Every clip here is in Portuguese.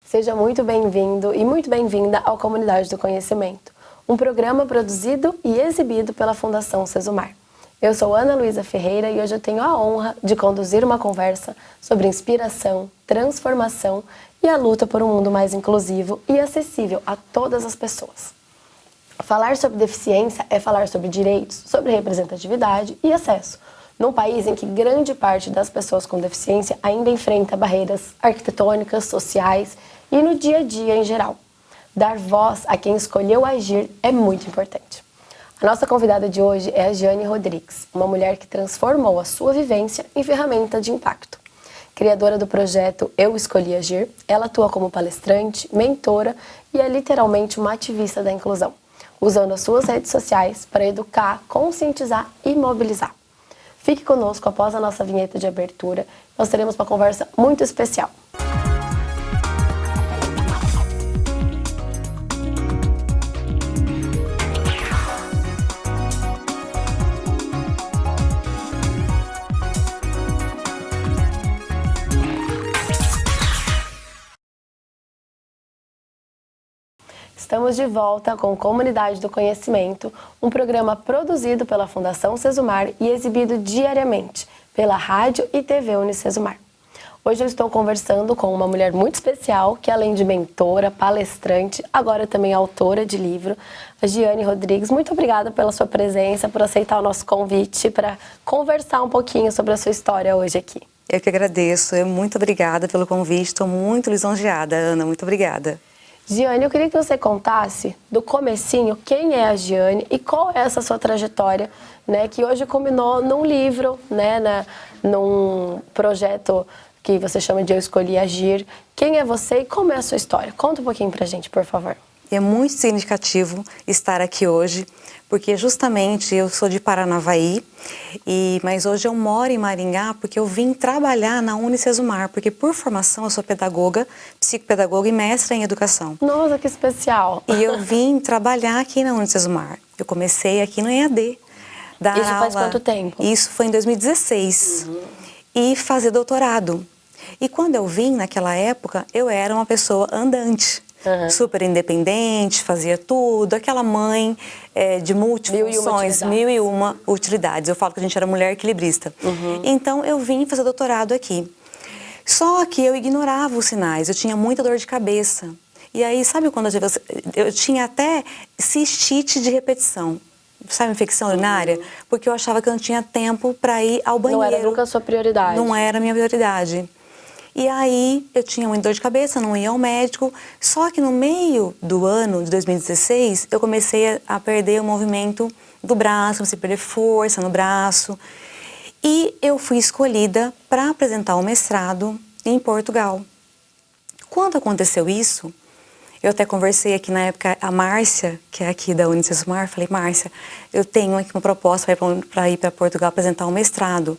Seja muito bem-vindo e muito bem-vinda ao Comunidade do Conhecimento, um programa produzido e exibido pela Fundação Sesumar. Eu sou Ana Luísa Ferreira e hoje eu tenho a honra de conduzir uma conversa sobre inspiração, transformação e a luta por um mundo mais inclusivo e acessível a todas as pessoas. Falar sobre deficiência é falar sobre direitos, sobre representatividade e acesso, num país em que grande parte das pessoas com deficiência ainda enfrenta barreiras arquitetônicas, sociais e no dia a dia em geral. Dar voz a quem escolheu agir é muito importante. A nossa convidada de hoje é a Giane Rodrigues, uma mulher que transformou a sua vivência em ferramenta de impacto. Criadora do projeto Eu Escolhi Agir, ela atua como palestrante, mentora e é literalmente uma ativista da inclusão, usando as suas redes sociais para educar, conscientizar e mobilizar. Fique conosco após a nossa vinheta de abertura. Nós teremos uma conversa muito especial. Estamos de volta com Comunidade do Conhecimento, um programa produzido pela Fundação Sesumar e exibido diariamente pela Rádio e TV Unisesumar. Hoje eu estou conversando com uma mulher muito especial, que além de mentora, palestrante, agora também autora de livro, a Giane Rodrigues. Muito obrigada pela sua presença, por aceitar o nosso convite para conversar um pouquinho sobre a sua história hoje aqui. Eu que agradeço, muito obrigada pelo convite, estou muito lisonjeada, Ana, muito obrigada. Giane, eu queria que você contasse do comecinho quem é a Giane e qual é essa sua trajetória, né, que hoje culminou num livro, né, num projeto que você chama de Eu Escolhi Agir. Quem é você e como é a sua história? Conta um pouquinho pra gente, por favor. É muito significativo estar aqui hoje, porque justamente eu sou de Paranavaí, mas hoje eu moro em Maringá porque eu vim trabalhar na Unisesumar, porque por formação eu sou pedagoga, psicopedagoga e mestra em educação. Nossa, que especial! E eu vim trabalhar aqui na Unisesumar. Eu comecei aqui no EAD. Isso faz quanto tempo? Isso foi em 2016. E fazer doutorado. E quando eu vim, naquela época, eu era uma pessoa andante. Super independente, fazia tudo, aquela mãe de multifunções, mil e uma utilidades. Eu falo que a gente era mulher equilibrista. Então eu vim fazer doutorado aqui. Só que eu ignorava os sinais, eu tinha muita dor de cabeça. E aí, sabe quando eu tinha até cistite de repetição? Sabe, infecção urinária? Porque eu achava que eu não tinha tempo para ir ao banheiro. Não era nunca a sua prioridade. Não era a minha prioridade. E aí, eu tinha muita dor de cabeça, não ia ao médico. Só que no meio do ano de 2016, eu comecei a perder o movimento do braço, comecei a perder força no braço. E eu fui escolhida para apresentar o mestrado em Portugal. Quando aconteceu isso, eu até conversei aqui na época, a Márcia, que é aqui da Unisesumar, falei, Márcia, eu tenho aqui uma proposta para ir para Portugal apresentar um mestrado.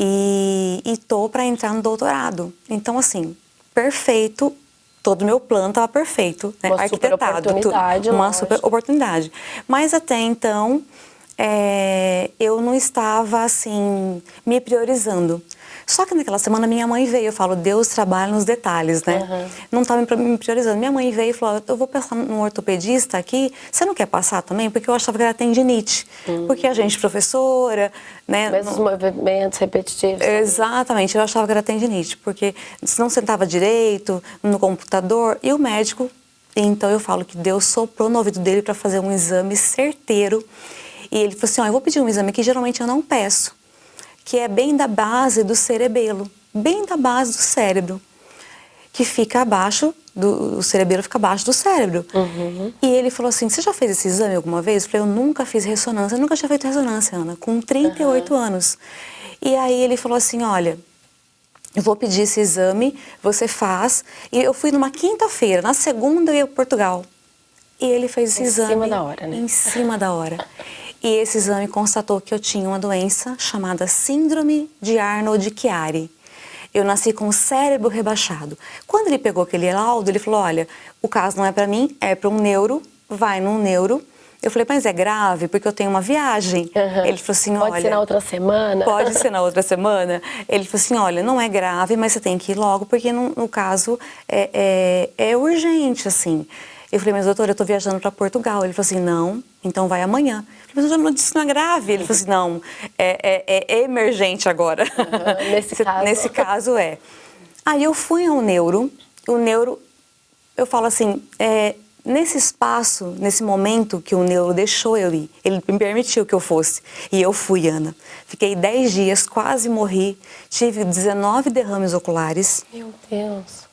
E tô para entrar no doutorado. Então, assim, perfeito, todo o meu plano estava perfeito, né? Uma super oportunidade. Uma super oportunidade. Mas até então, eu não estava, assim, me priorizando. Só que naquela semana minha mãe veio, eu falo, Deus trabalha nos detalhes, né? Não estava me priorizando. Minha mãe veio e falou, eu vou passar num ortopedista aqui, você não quer passar também? Porque eu achava que era tendinite. Porque a gente, professora, né? Mesmos movimentos repetitivos. Exatamente, eu achava que era tendinite, porque se não sentava direito no computador, e o médico, então eu falo que Deus soprou no ouvido dele para fazer um exame certeiro. E ele falou assim, eu vou pedir um exame que geralmente eu não peço, que é bem da base do cerebelo, bem da base do cérebro, que fica abaixo, o cerebelo fica abaixo do cérebro. E ele falou assim, você já fez esse exame alguma vez? Eu falei, eu nunca fiz ressonância, eu nunca tinha feito ressonância, Ana, com 38 anos. E aí ele falou assim, olha, eu vou pedir esse exame, você faz. E eu fui numa quinta-feira, na segunda eu ia para Portugal. E ele fez esse exame. Em cima da hora, né? Em cima da hora. E esse exame constatou que eu tinha uma doença chamada Síndrome de Arnold-Chiari. Eu nasci com o cérebro rebaixado. Quando ele pegou aquele laudo, ele falou, olha, o caso não é para mim, é para um neuro, vai num neuro, Eu falei, mas é grave? Porque eu tenho uma viagem. Ele falou assim, olha... Pode ser na outra semana? Pode ser na outra semana. Ele falou assim, olha, não é grave, mas você tem que ir logo, porque no caso é urgente, assim. Eu falei, mas doutor, eu tô viajando para Portugal. Ele falou assim, não, então vai amanhã. Eu falei, mas eu não disse que não é grave. Ele falou assim, não, é emergente agora. Nesse caso é. Aí eu fui ao neuro, o neuro, eu falo assim, nesse espaço, nesse momento que o neuro deixou eu ir, ele me permitiu que eu fosse. E eu fui, Ana. Fiquei 10 dias, quase morri, tive 19 derrames oculares. Meu Deus.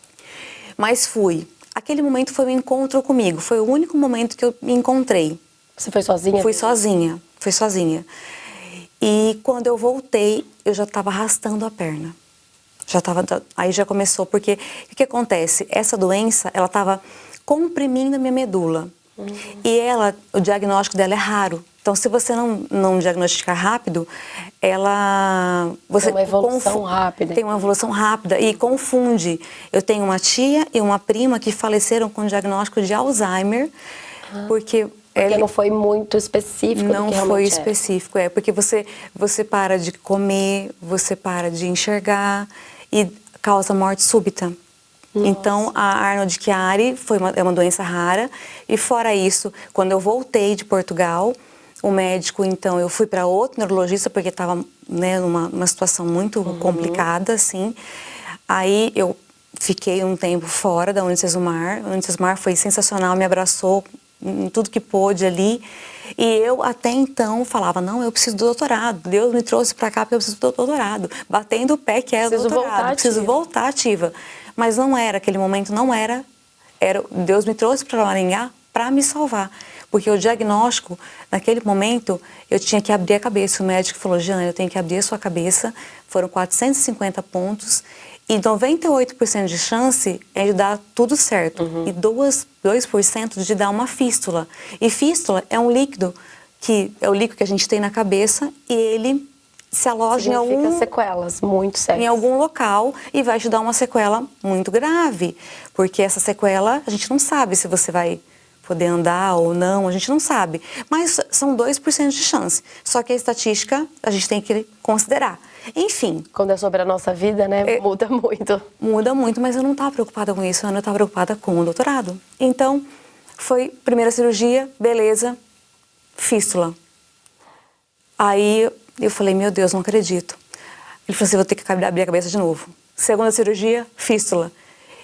Mas fui. Aquele momento foi um encontro comigo, foi o único momento que eu me encontrei. Você foi sozinha? Fui sozinha. E quando eu voltei, eu já estava arrastando a perna. Aí já começou, porque o que acontece? Essa doença, ela estava comprimindo a minha medula. E o diagnóstico dela é raro. Então, se você não diagnosticar rápido, tem uma evolução rápida. Tem uma evolução rápida e confunde. Eu tenho uma tia e uma prima que faleceram com diagnóstico de Alzheimer, porque não foi muito específico. Não foi específico, porque você para de comer, você para de enxergar e causa morte súbita. Nossa. Então, a Arnold Chiari é uma doença rara. E fora isso, quando eu voltei de Portugal, o médico, então, eu fui para outro neurologista, porque estava numa situação muito complicada, assim. Aí eu fiquei um tempo fora da Unicesumar. A Unicesumar foi sensacional, me abraçou em tudo que pôde ali. E eu até então falava, não, eu preciso do doutorado. Deus me trouxe para cá porque eu preciso do doutorado. Batendo o pé que era o doutorado. Preciso voltar ativa. Mas não era, aquele momento não era. Deus me trouxe para Maringá para me salvar. Porque o diagnóstico, naquele momento, eu tinha que abrir a cabeça. O médico falou, Jeane, eu tenho que abrir a sua cabeça. Foram 450 pontos. E 98% de chance é de dar tudo certo. E 2% de dar uma fístula. E fístula é um líquido, que é o líquido que a gente tem na cabeça, e ele se aloja sequelas muito sérias. Em algum local e vai te dar uma sequela muito grave. Porque essa sequela, a gente não sabe se você vai poder andar ou não, a gente não sabe. Mas são 2% de chance. Só que a estatística a gente tem que considerar. Enfim. Quando é sobre a nossa vida, né, muda muito. Muda muito, mas eu não estava preocupada com isso, eu estava preocupada com o doutorado. Então, foi primeira cirurgia, beleza, fístula. Aí eu falei, meu Deus, não acredito. Ele falou assim, vou ter que abrir a cabeça de novo. Segunda cirurgia, fístula.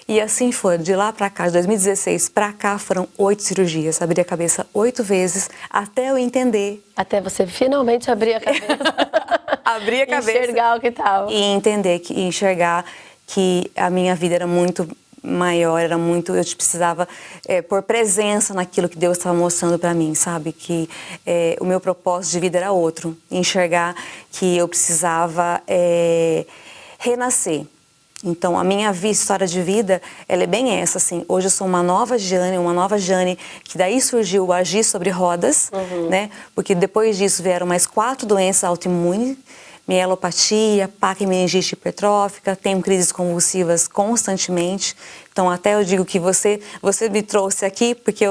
E assim foi, de lá para cá, de 2016 para cá, foram 8 cirurgias. Abri a cabeça 8 vezes, até eu entender. Até você finalmente abrir a cabeça. Abrir a cabeça. Enxergar o que estava. E enxergar que a minha vida era muito maior, eu precisava pôr presença naquilo que Deus estava mostrando para mim, sabe? Que o meu propósito de vida era outro. Enxergar que eu precisava renascer. Então, a minha história de vida, ela é bem essa, assim. Hoje eu sou uma nova Jane, que daí surgiu o Agir sobre Rodas, né? Porque depois disso vieram mais 4 doenças autoimunes, mielopatia, placa e meningite hipertrófica, tenho crises convulsivas constantemente. Então, até eu digo que você me trouxe aqui, porque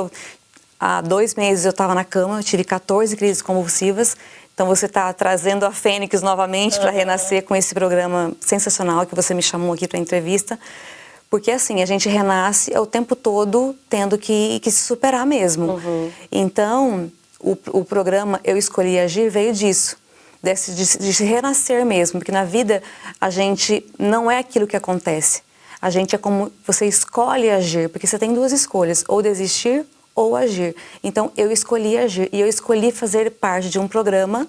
há 2 meses eu estava na cama, eu tive 14 crises convulsivas. Então, você está trazendo a Fênix novamente para renascer com esse programa sensacional que você me chamou aqui para entrevista. Porque, assim, a gente renasce o tempo todo tendo que se superar mesmo. Então, o programa Eu Escolhi Agir veio disso. De se renascer mesmo. Porque na vida, a gente não é aquilo que acontece. A gente é como você escolhe agir. Porque você tem 2 escolhas, ou desistir ou agir. Então, eu escolhi agir. E eu escolhi fazer parte de um programa,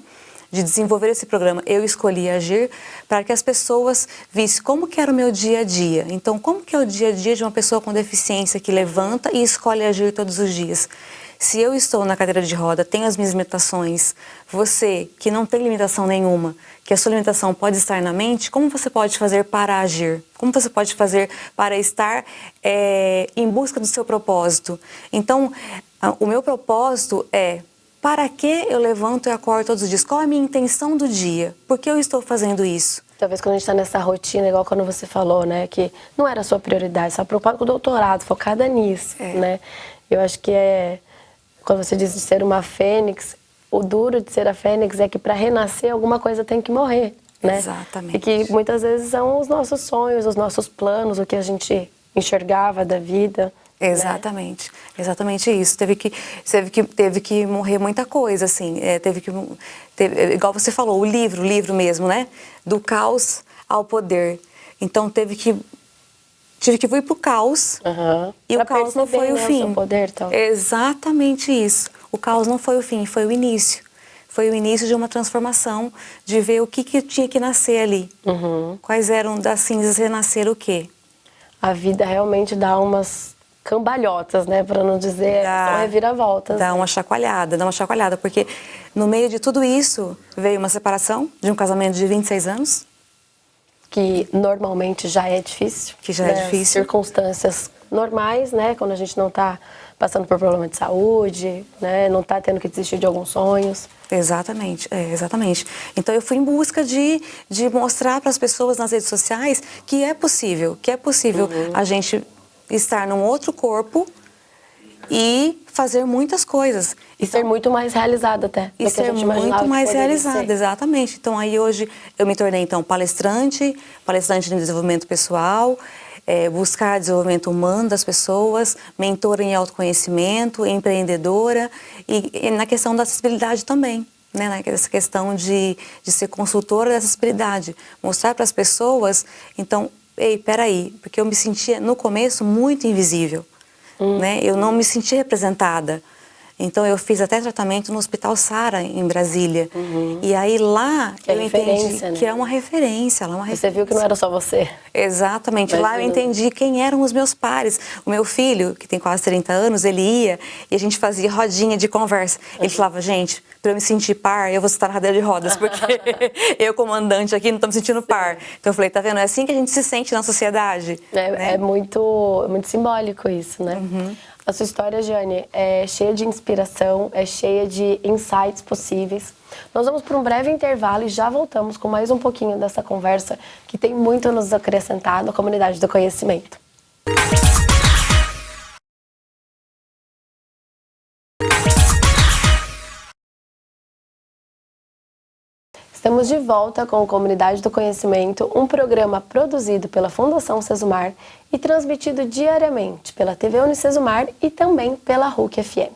de desenvolver esse programa. Eu escolhi agir para que as pessoas vissem como que era o meu dia a dia. Então, como que é o dia a dia de uma pessoa com deficiência que levanta e escolhe agir todos os dias? Se eu estou na cadeira de roda, tenho as minhas limitações, você que não tem limitação nenhuma, que a sua limitação pode estar na mente, como você pode fazer para agir? Como você pode fazer para estar em busca do seu propósito? Então, o meu propósito é, para que eu levanto e acordo todos os dias? Qual é a minha intenção do dia? Por que eu estou fazendo isso? Talvez quando a gente está nessa rotina, igual quando você falou, né, que não era a sua prioridade, você estava preocupada com o doutorado, focada nisso, né? Eu acho que quando você diz de ser uma fênix, o duro de ser a fênix é que para renascer alguma coisa tem que morrer, né? Exatamente. E que muitas vezes são os nossos sonhos, os nossos planos, o que a gente enxergava da vida. Exatamente, exatamente isso. Teve que morrer muita coisa, assim. Igual você falou, o livro mesmo, né? Do caos ao poder. Então tive que ir pro caos. E Pra o caos não foi perceber, o né, fim. seu poder, então. Exatamente isso. O caos não foi o fim, foi o início. Foi o início de uma transformação, de ver o que tinha que nascer ali. Quais eram das cinzas renascer o quê? A vida realmente dá umas cambalhotas, né? Para não dizer, são reviravoltas. Dá uma chacoalhada, porque no meio de tudo isso veio uma separação de um casamento de 26 anos. Que normalmente já é difícil. Que já é difícil. Circunstâncias normais, né? Quando a gente não está passando por problema de saúde, né? Não está tendo que desistir de alguns sonhos. Exatamente, exatamente. Então eu fui em busca de mostrar para as pessoas nas redes sociais que é possível a gente estar num outro corpo e fazer muitas coisas. E ser muito mais realizada até. E ser muito mais realizada, exatamente. Então aí hoje eu me tornei então palestrante de desenvolvimento pessoal, buscar desenvolvimento humano das pessoas, mentora em autoconhecimento, empreendedora e na questão da acessibilidade também. Né, nessa questão de ser consultora da acessibilidade, mostrar para as pessoas, então, ei, peraí, porque eu me sentia no começo muito invisível, né? Eu não me sentia representada. Então eu fiz até tratamento no Hospital Sara, em Brasília. E aí lá eu entendi que é uma referência. Você viu que não era só você. Exatamente. Lá eu entendi quem eram os meus pares. O meu filho, que tem quase 30 anos, ele ia e a gente fazia rodinha de conversa. Ele falava, gente, para eu me sentir par, eu vou estar na cadeira de rodas, porque eu, comandante aqui, não estou me sentindo par. Então eu falei, tá vendo? É assim que a gente se sente na sociedade. É muito simbólico isso, né? A sua história, Jane, é cheia de inspiração, é cheia de insights possíveis. Nós vamos para um breve intervalo e já voltamos com mais um pouquinho dessa conversa que tem muito a nos acrescentar na comunidade do conhecimento. Estamos de volta com a Comunidade do Conhecimento, um programa produzido pela Fundação Sesumar e transmitido diariamente pela TV Unicesumar e também pela RUC FM.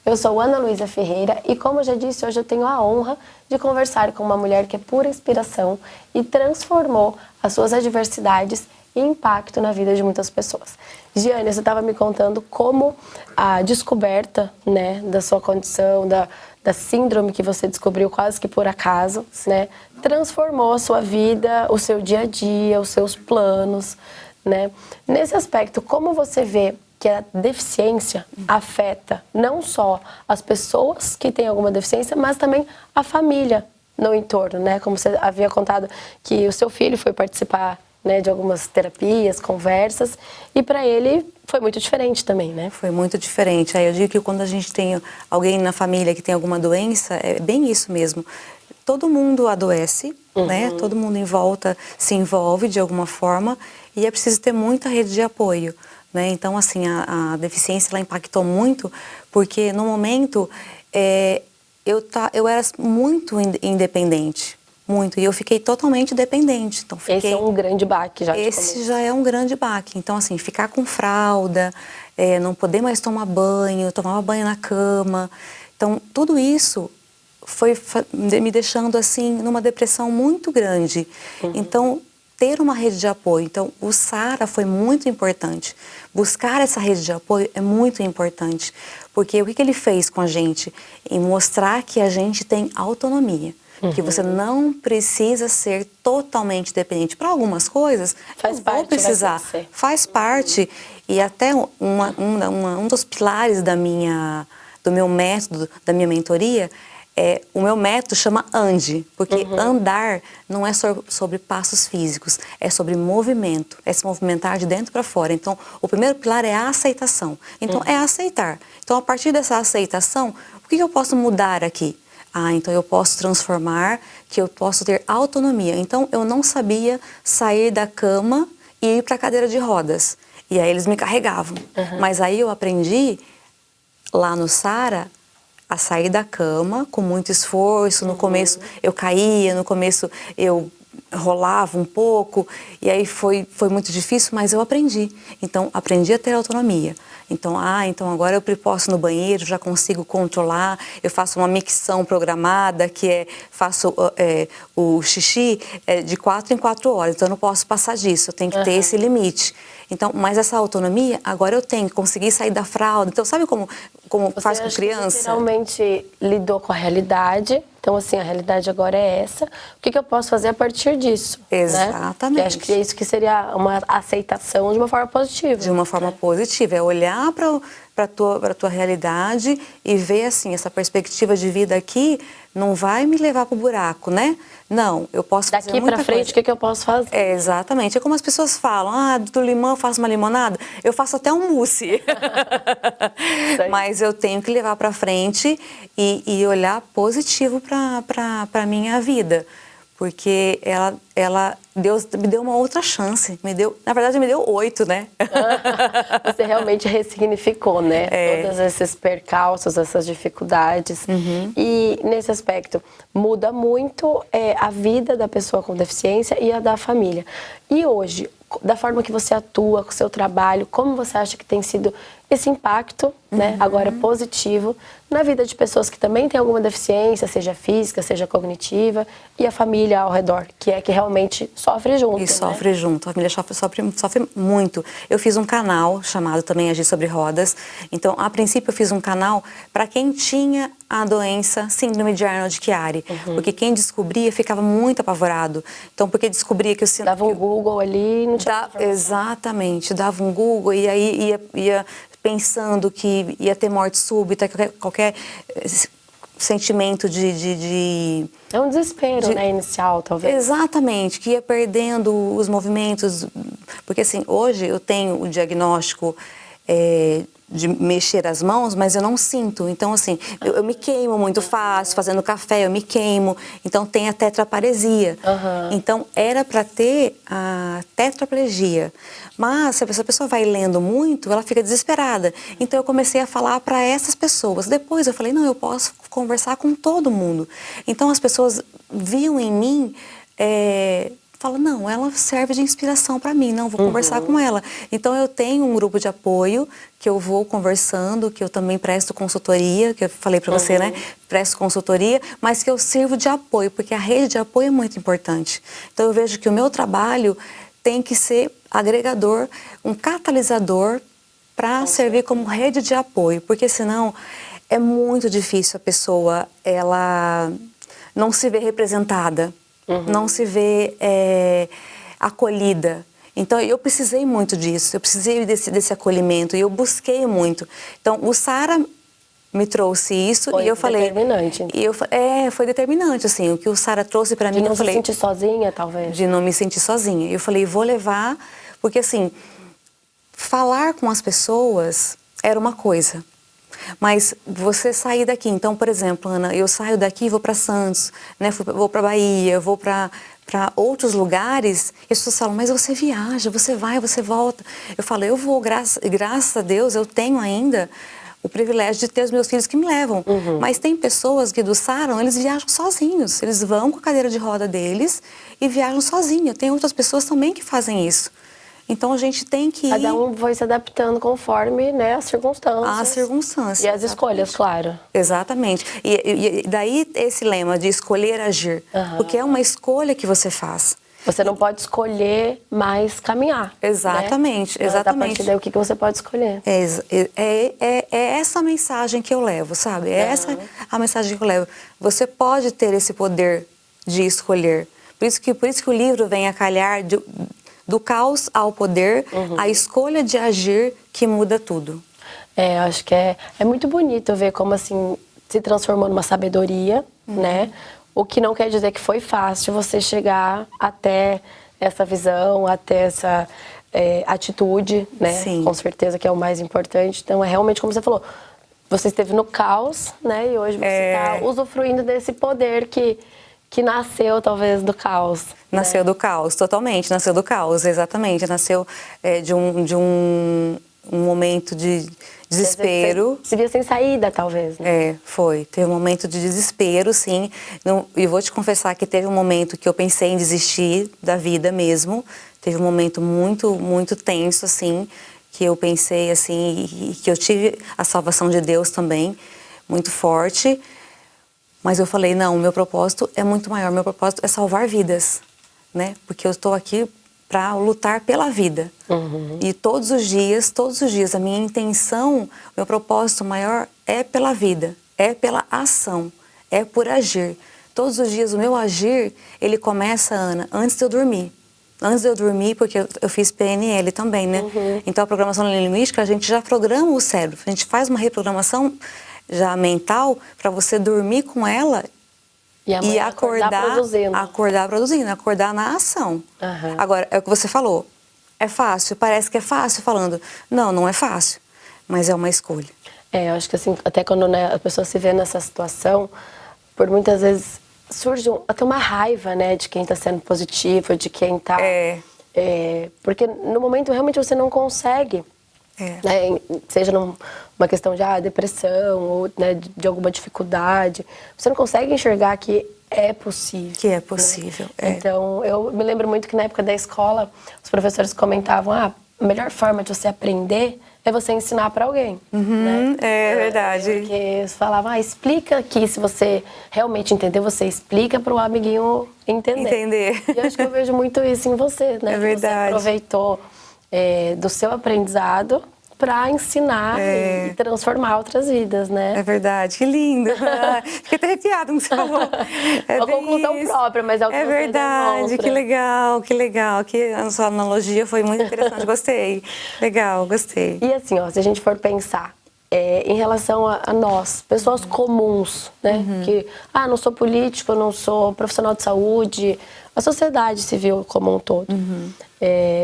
Eu sou Ana Luísa Ferreira e, como eu já disse, hoje eu tenho a honra de conversar com uma mulher que é pura inspiração e transformou as suas adversidades e impacto na vida de muitas pessoas. Giane, você estava me contando como a descoberta, né, da sua condição, da síndrome que você descobriu quase que por acaso, né, transformou a sua vida, o seu dia a dia, os seus planos, né? Nesse aspecto, como você vê que a deficiência afeta não só as pessoas que têm alguma deficiência, mas também a família no entorno, né? Como você havia contado que o seu filho foi participar, né, de algumas terapias, conversas, e para ele foi muito diferente também, né? Foi muito diferente. Aí eu digo que quando a gente tem alguém na família que tem alguma doença, é bem isso mesmo. Todo mundo adoece, né? Todo mundo em volta se envolve de alguma forma e é preciso ter muita rede de apoio, né? Então, assim, a deficiência ela impactou muito porque no momento eu era muito independente. Muito, e eu fiquei totalmente dependente. Então, esse é um grande baque já. Esse já é um grande baque. Então, assim, ficar com fralda, não poder mais tomar banho, tomava banho na cama. Então, tudo isso foi me deixando, assim, numa depressão muito grande. Então, ter uma rede de apoio. Então, o Sara foi muito importante. Buscar essa rede de apoio é muito importante. Porque o que ele fez com a gente? Em mostrar que a gente tem autonomia. Que você não precisa ser totalmente dependente. Para algumas coisas, faz parte, vou precisar. Faz parte. E até um dos pilares do meu método, da minha mentoria, o meu método chama ANDE, porque andar não é sobre passos físicos, é sobre movimento, é se movimentar de dentro para fora. Então, o primeiro pilar é a aceitação. Então, é aceitar. Então, a partir dessa aceitação, o que eu posso mudar aqui? Então eu posso transformar, que eu posso ter autonomia. Então eu não sabia sair da cama e ir para a cadeira de rodas. E aí eles me carregavam. Mas aí eu aprendi lá no Sara, a sair da cama com muito esforço. No começo eu caía, no começo eu rolava um pouco, e aí foi muito difícil, mas eu aprendi. Então, aprendi a ter autonomia. Então, então agora eu posso ir no banheiro, já consigo controlar, eu faço uma micção programada, que faço o xixi de 4 em 4 horas, então eu não posso passar disso, eu tenho que ter esse limite. Então, mas essa autonomia, agora eu tenho que conseguir sair da fralda. Então, sabe como faz com criança? Você literalmente lidou com a realidade. Então, assim, a realidade agora é essa. O que eu posso fazer a partir disso? Exatamente. Né? Eu acho que é isso que seria uma aceitação de uma forma positiva. De uma forma positiva. É olhar para tua realidade e ver, assim, essa perspectiva de vida aqui não vai me levar para o buraco, né? Não, eu posso fazer daqui para frente, o que eu posso fazer? Exatamente. É como as pessoas falam, do limão eu faço uma limonada, eu faço até um mousse. Mas eu tenho que levar para frente e olhar positivo para a minha vida. Porque Deus me deu uma outra chance. Na verdade, me deu 8, né? Você realmente ressignificou, né? Todos esses percalços, essas dificuldades. E nesse aspecto, muda muito a vida da pessoa com deficiência e a da família. E hoje, da forma que você atua, com o seu trabalho, como você acha que tem sido esse impacto, né, agora positivo, na vida de pessoas que também têm alguma deficiência, seja física, seja cognitiva, e a família ao redor, que realmente sofre junto. E sofre junto, a família sofre muito. Eu fiz um canal chamado também Agir Sobre Rodas. Então, a princípio, eu fiz um canal para quem tinha a doença síndrome de Arnold-Chiari, porque quem descobria ficava muito apavorado. Então, porque descobria que o dava um Google ali e não tinha exatamente, dava um Google e aí ia pensando que ia ter morte súbita, qualquer sentimento de é um desespero, né, inicial, talvez. Exatamente, que ia perdendo os movimentos. Porque, assim, hoje eu tenho o diagnóstico de mexer as mãos, mas eu não sinto. Então, assim, eu me queimo muito fácil, fazendo café eu me queimo. Então, tem a tetraparesia. Então, era para ter a tetraplegia. Mas, se a pessoa vai lendo muito, ela fica desesperada. Então, eu comecei a falar para essas pessoas. Depois, eu falei, não, eu posso conversar com todo mundo. Então, as pessoas viam em mim... Fala, não, ela serve de inspiração para mim, não, vou conversar com ela. Então, eu tenho um grupo de apoio que eu vou conversando, que eu também presto consultoria, que eu falei para você, né? Presto consultoria, mas que eu sirvo de apoio, porque a rede de apoio é muito importante. Então, eu vejo que o meu trabalho tem que ser agregador, um catalisador para servir como rede de apoio, porque senão é muito difícil a pessoa, ela não se vê representada. Não se vê acolhida. Então, eu precisei muito disso, eu precisei desse acolhimento e eu busquei muito. Então, o Sara me trouxe isso e eu falei... Foi determinante. Foi determinante, assim, o que o Sara trouxe para mim. De não se sentir sozinha, talvez. De não me sentir sozinha. Eu falei, vou levar, porque, assim, falar com as pessoas era uma coisa. Mas você sair daqui, então, por exemplo, Ana, eu saio daqui e vou para Santos, né? Vou para Bahia, vou para outros lugares, e as pessoas falam, mas você viaja, você vai, você volta. Eu falo, eu vou, graças a Deus, eu tenho ainda o privilégio de ter os meus filhos que me levam. Mas tem pessoas que do Sara, eles viajam sozinhos, eles vão com a cadeira de roda deles e viajam sozinhos. Tem outras pessoas também que fazem isso. Então, a gente tem que ir... Cada um foi se adaptando conforme, né, as circunstâncias. As circunstâncias. E as escolhas, claro. Exatamente. E daí esse lema de escolher agir. Porque é uma escolha que você faz. Você não pode escolher mais caminhar. Exatamente, né? exatamente. A partir daí, o que você pode escolher? É essa a mensagem que eu levo, sabe? É essa a mensagem que eu levo. Você pode ter esse poder de escolher. Por isso que o livro vem a calhar... Do caos ao poder, a escolha de agir que muda tudo. Acho que é muito bonito ver como, assim, se transformou numa sabedoria, né? O que não quer dizer que foi fácil você chegar até essa visão, até essa atitude, né? Sim. Com certeza que é o mais importante. Então, é realmente como você falou, você esteve no caos, né? E hoje você está usufruindo desse poder que nasceu, talvez, do caos. Nasceu do caos, totalmente. Nasceu do caos, exatamente. Nasceu de um momento de desespero. Você via sem saída, talvez, né? Foi. Teve um momento de desespero, sim. E vou te confessar que teve um momento que eu pensei em desistir da vida mesmo. Teve um momento muito, muito tenso, assim, que eu pensei, assim, e que eu tive a salvação de Deus também, muito forte. Mas eu falei, não, o meu propósito é muito maior. Meu propósito é salvar vidas, né? Porque eu estou aqui para lutar pela vida. E todos os dias, a minha intenção, meu propósito maior é pela vida, é pela ação, é por agir. Todos os dias o meu agir, ele começa, Ana, antes de eu dormir. Antes de eu dormir, porque eu fiz PNL também, né? Então a programação linguística, a gente já programa o cérebro, a gente faz uma reprogramação já mental para você dormir com ela e acordar produzindo, acordar na ação. Agora, é o que você falou. É fácil? Parece que é fácil falando. Não, não é fácil, mas é uma escolha. Eu acho que assim, até quando, né, a pessoa se vê nessa situação, por muitas vezes surge até uma raiva, né, de quem está sendo positivo, de quem está... porque no momento realmente você não consegue, né, seja numa questão de depressão ou, né, de alguma dificuldade, você não consegue enxergar que é possível. Que é possível, né? Então, eu me lembro muito que na época da escola, os professores comentavam, a melhor forma de você aprender é você ensinar para alguém. Né? É verdade. Porque eles falavam, explica aqui, se você realmente entender, você explica para o amiguinho entender. E eu acho que eu vejo muito isso em você, né? É verdade. Você aproveitou do seu aprendizado para ensinar e transformar outras vidas, né? É verdade, que lindo. Fiquei até arrepiada com o que você falou. Uma conclusão própria, mas é o que você verdade, demonstra. que legal. Que a sua analogia foi muito interessante, gostei. Legal, gostei. E assim, se a gente for pensar em relação a nós, pessoas comuns, né? Que, não sou político, não sou profissional de saúde, a sociedade civil como um todo.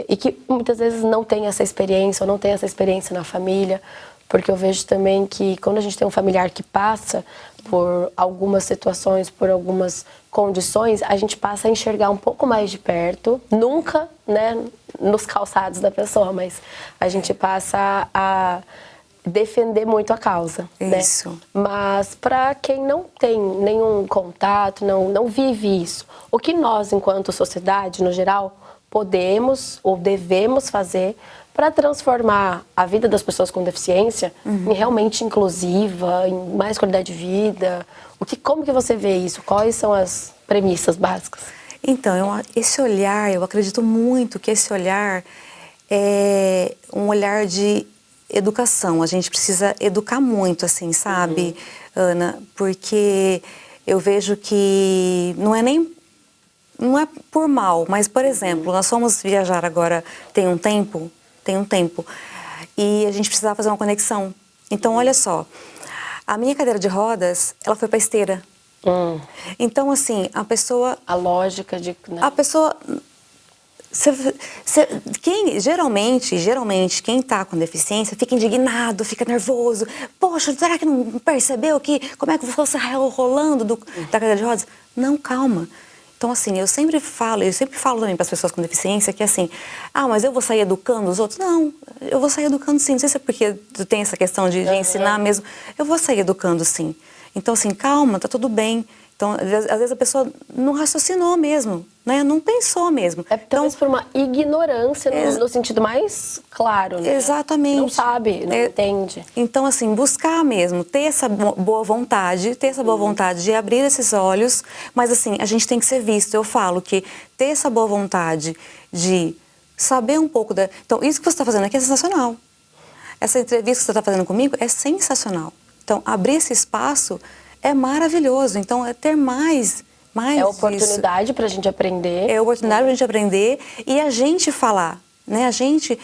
E que muitas vezes não tem essa experiência, ou não tem essa experiência na família, porque eu vejo também que quando a gente tem um familiar que passa por algumas situações, por algumas condições, a gente passa a enxergar um pouco mais de perto, nunca, né, nos calçados da pessoa, mas a gente passa a defender muito a causa. Isso. Né? Mas para quem não tem nenhum contato, não vive isso, o que nós, enquanto sociedade, no geral, podemos ou devemos fazer para transformar a vida das pessoas com deficiência em realmente inclusiva, em mais qualidade de vida? Como que você vê isso? Quais são as premissas básicas? Então, esse olhar, eu acredito muito que esse olhar é um olhar de educação. A gente precisa educar muito, assim, sabe, Ana? Porque eu vejo que não é por mal, mas, por exemplo, nós fomos viajar agora tem um tempo, e a gente precisava fazer uma conexão. Então, olha só, a minha cadeira de rodas, ela foi para esteira. Então, assim, a pessoa... A lógica de... Né? A pessoa... Geralmente, quem está com deficiência fica indignado, fica nervoso. Poxa, será que não percebeu como é que você rolando da cadeira de rodas? Não, calma. Então, assim, eu sempre falo também para as pessoas com deficiência que assim, mas eu vou sair educando os outros? Não, eu vou sair educando sim. Não sei se é porque tu tem essa questão de ensinar mesmo. Eu vou sair educando sim. Então, assim, calma, tá tudo bem. Então, às vezes a pessoa não raciocinou mesmo, né? Não pensou mesmo. Talvez por uma ignorância no sentido mais claro, né? Exatamente. Não sabe, não entende. Então, assim, buscar mesmo, ter essa boa vontade, de abrir esses olhos, mas assim, a gente tem que ser visto. Eu falo que ter essa boa vontade de saber um pouco da... Então, isso que você está fazendo aqui é sensacional. Essa entrevista que você está fazendo comigo é sensacional. Então, abrir esse espaço é maravilhoso. Então, é ter mais é oportunidade para a gente aprender. É oportunidade para a gente aprender e a gente falar, né? A gente,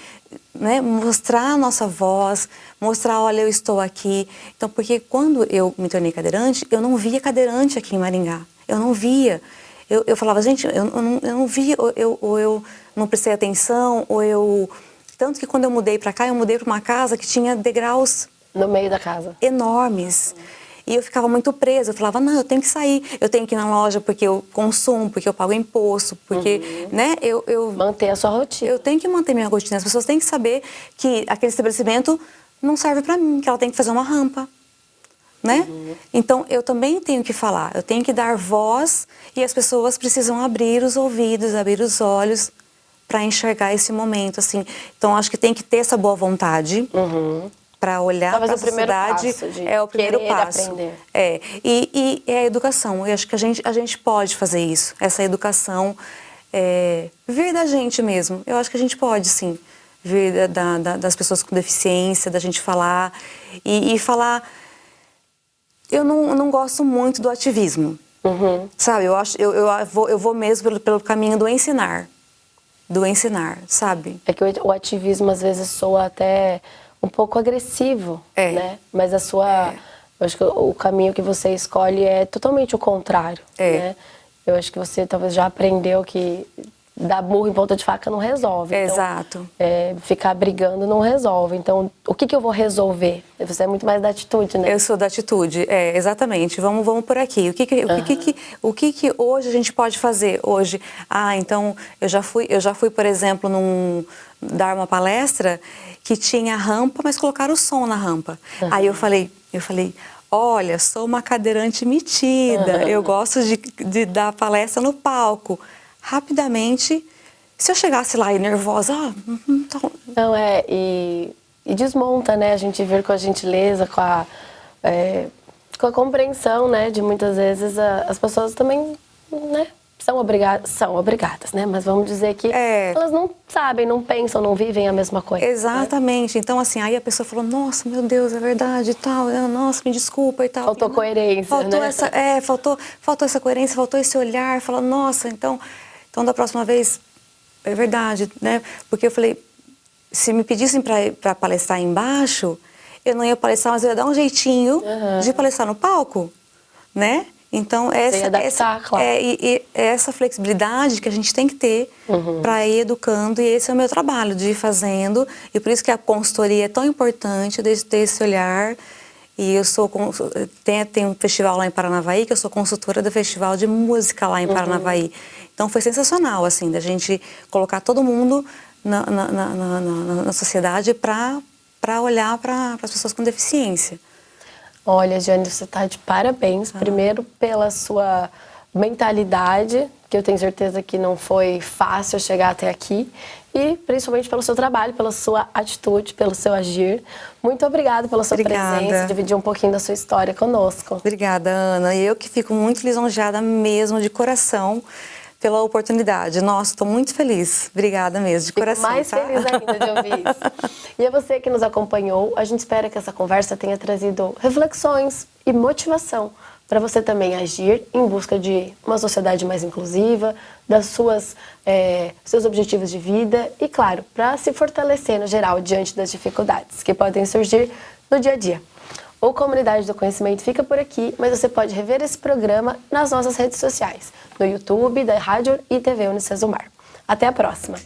né, mostrar a nossa voz, mostrar, olha, eu estou aqui. Então, porque quando eu me tornei cadeirante, eu não via cadeirante aqui em Maringá. Eu não via. Eu falava, gente, eu não via, ou eu não prestei atenção, ou eu... Tanto que quando eu mudei para cá, eu mudei para uma casa que tinha degraus... No meio da casa. Enormes. E eu ficava muito presa, eu falava, não, eu tenho que sair, eu tenho que ir na loja porque eu consumo, porque eu pago imposto, porque, né, eu Manter a sua rotina. eu tenho que manter minha rotina. As pessoas têm que saber que aquele estabelecimento não serve para mim, que ela tem que fazer uma rampa, né? Então, eu também tenho que falar, eu tenho que dar voz e as pessoas precisam abrir os ouvidos, abrir os olhos para enxergar esse momento, assim. Então, acho que tem que ter essa boa vontade para olhar para a sociedade. É o primeiro passo. Aprender. E é a educação. Eu acho que a gente pode fazer isso. Essa educação vir da gente mesmo. Eu acho que a gente pode, sim, vir das pessoas com deficiência, da gente falar e falar. Eu não gosto muito do ativismo, sabe? Eu vou mesmo pelo caminho do ensinar, sabe? É que o ativismo às vezes soa até um pouco agressivo, né? Mas eu acho que o caminho que você escolhe é totalmente o contrário, né? Eu acho que você talvez já aprendeu que dar murro em ponta de faca não resolve. Então, exato. Ficar brigando não resolve. Então, o que eu vou resolver? Você é muito mais da atitude, né? Eu sou da atitude, exatamente. Vamos por aqui. O que hoje a gente pode fazer? Hoje, então, eu já fui, por exemplo, dar uma palestra que tinha rampa, mas colocaram o som na rampa. Aí eu falei, olha, sou uma cadeirante metida, eu gosto de dar palestra no palco. Rapidamente, se eu chegasse lá e nervosa, Não, e desmonta, né? A gente vir com a gentileza, com a compreensão, né? De muitas vezes as pessoas também, né? São obrigadas, né? Mas vamos dizer que elas não sabem, não pensam, não vivem a mesma coisa. Exatamente. Né? Então, assim, aí a pessoa falou, nossa, meu Deus, é verdade e tal, nossa, me desculpa e tal. Faltou coerência, faltou né? Faltou essa coerência, faltou esse olhar, falou, nossa, então da próxima vez, é verdade, né? Porque eu falei, se me pedissem para palestrar embaixo, eu não ia palestrar, mas eu ia dar um jeitinho de palestrar no palco, né? Então, essa flexibilidade que a gente tem que ter para ir educando, e esse é o meu trabalho, de ir fazendo, e por isso que a consultoria é tão importante, de ter esse olhar. E eu tem um festival lá em Paranavaí, que eu sou consultora do festival de música lá em Paranavaí. Então, foi sensacional, assim, da gente colocar todo mundo na sociedade para olhar para as pessoas com deficiência. Olha, Jane, você está de parabéns. Primeiro pela sua mentalidade, que eu tenho certeza que não foi fácil chegar até aqui. E principalmente pelo seu trabalho, pela sua atitude, pelo seu agir. Muito obrigada pela sua presença, dividir um pouquinho da sua história conosco. Obrigada, Ana. E eu que fico muito lisonjeada mesmo, de coração, pela oportunidade. Nossa, estou muito feliz. Obrigada mesmo, de coração. Fico mais feliz ainda de ouvir isso. E a você que nos acompanhou, a gente espera que essa conversa tenha trazido reflexões e motivação para você também agir em busca de uma sociedade mais inclusiva, seus objetivos de vida e, claro, para se fortalecer no geral diante das dificuldades que podem surgir no dia a dia. O Comunidade do Conhecimento fica por aqui, mas você pode rever esse programa nas nossas redes sociais, no YouTube, da Rádio e TV Unicesumar. Até a próxima!